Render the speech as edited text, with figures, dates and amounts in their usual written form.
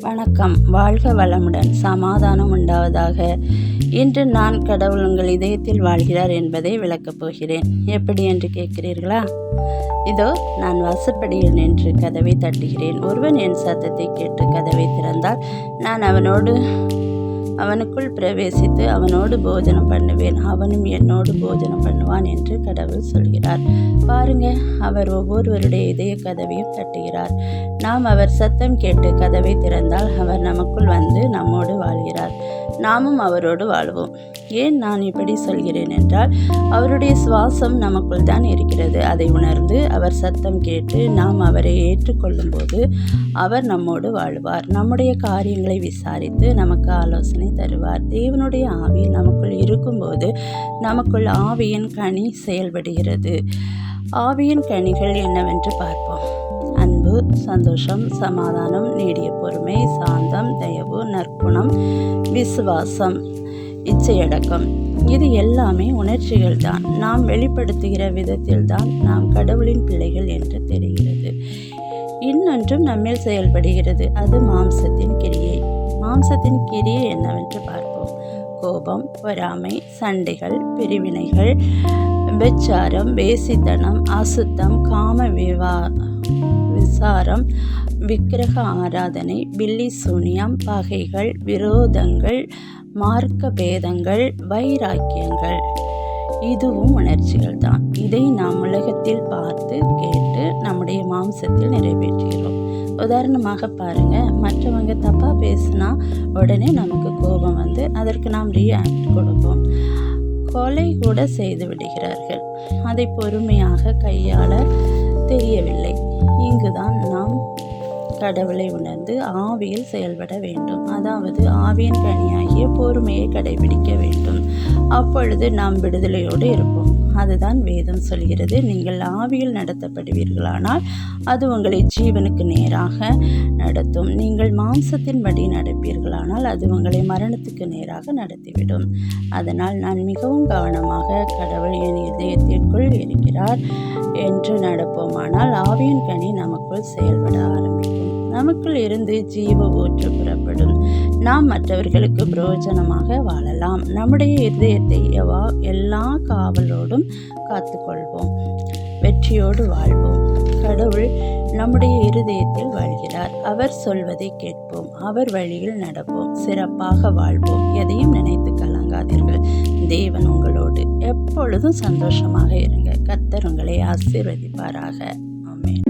வணக்கம். வாழ்க வளமுடன், சமாதானம் உண்டாவதாக. இன்று நான் கடவுள் உங்கள் இதயத்தில் வாழ்கிறார் என்பதை விளக்கப் போகிறேன். எப்படி என்று கேட்கிறீர்களா? இதோ நான் வாசற்படியில் நின்று கதவை தட்டுகிறேன். ஒருவன் என் சத்தத்தை கேட்டு கதவை திறந்தால் நான் அவனுக்குள் பிரவேசித்து அவனோடு போஜனம் பண்ணுவேன், அவனும் என்னோடு போஜனம் பண்ணுவான் என்று கடவுள் சொல்கிறார். பாருங்க, அவர் ஒவ்வொருவருடைய இதய கதவையும் தட்டுகிறார். நாம் அவர் சத்தம் கேட்டு கதவை திறந்தால் அவர் நமக்குள் வந்து நம்மோடு வாழ்கிறார், நாமும் அவரோடு வாழ்வோம். ஏன் நான் இப்படி சொல்கிறேன் என்றால், அவருடைய சுவாசம் நமக்குள் தான் இருக்கிறது. அதை உணர்ந்து அவர் சத்தம் கேட்டு நாம் அவரை ஏற்றுக்கொள்ளும் போது அவர் நம்மோடு வாழ்வார். நம்முடைய காரியங்களை விசாரித்து நமக்கு ஆலோசனை தருவார். தேவனுடைய ஆவி நமக்குள் இருக்கும்போது நமக்குள் ஆவியின் கனி செயல்படுகிறது. ஆவியின் கனிகள் என்னவென்று பார்ப்போம். அன்பு, சந்தோஷம், சமாதானம், நீடிய பொறுமை, சாந்தம், தயவு, நற்குணம், விசுவாசம், இச்சையடக்கம். இது எல்லாமே உணர்ச்சிகள் தான். நாம் வெளிப்படுத்துகிற விதத்தில் தான் நாம் கடவுளின் பிள்ளைகள் என்று தெரிகிறது. இன்னொன்றும் நம்மில் செயல்படுகிறது. அது மாம்சத்தின் கிரியை. மாம்சத்தின் கிரியை என்னவென்று பார்ப்போம். கோபம், பொறாமை, சண்டைகள், பிரிவினைகள், விபச்சாரம், வேசித்தனம், அசுத்தம், காம விசாரம், விக்கிரக ஆராதனை, பில்லி சூனியம், பகைகள், விரோதங்கள், மார்க்க பேதங்கள், வைராக்கியங்கள். இதுவும் உணர்ச்சிகள் தான். இதை நாம் உலகத்தில் பார்த்து கேட்டு நம்முடைய மாம்சத்தில் நிறைவேற்றுகிறோம். உதாரணமாக பாருங்க, மற்றவங்க தப்பாக பேசினா உடனே நமக்கு கோபம் வந்து அதற்கு நாம் ரியாக்ட் கொடுப்போம். கொலை கூட செய்து விடுகிறார்கள். அதை பொறுமையாக கையாள தெரியவில்லை. இங்குதான் நாம் கடவுளை உணர்ந்து ஆவியில் செயல்பட வேண்டும். அதாவது ஆவியின் கனியாகிய பொறுமையை கடைபிடிக்க வேண்டும். அப்பொழுது நாம் விடுதலையோடு இருப்போம். அதுதான் வேதம் சொல்கிறது. நீங்கள் ஆவியில் நடத்தப்படுவீர்களானால் அது உங்களை ஜீவனுக்கு நேராக நடத்தும். நீங்கள் மாம்சத்தின்படி நடப்பீர்களானால் அது உங்களை மரணத்துக்கு நேராக நடத்திவிடும். அதனால் நான் மிகவும் கவனமாக கடவுள் என் இதயத்திற்குள் இருக்கிறார் என்று நடப்போமானால் ஆவியின் கனி நமக்குள் செயல்பட ஆரம்பிக்கும். நமக்குள் இருந்து ஜீவ ஊற்று புறப்படும். நாம் மற்றவர்களுக்கு பிரயோஜனமாக வாழலாம். நம்முடைய இதயத்தை எல்லா காவலோடும் காத்துக்கொள்வோம். வெற்றியோடு வாழ்வோம். கடவுள் நம்முடைய இருதயத்தில் வாழ்கிறார். அவர் சொல்வதை கேட்போம். அவர் வழியில் நடப்போம். சிறப்பாக வாழ்வோம். எதையும் நினைத்து கலங்காதீர்கள். தேவன் உங்களோடு எப்பொழுதும் சந்தோஷமாக இருங்க. கர்த்தர் உங்களை ஆசீர்வதிப்பாராக. ஆமென்.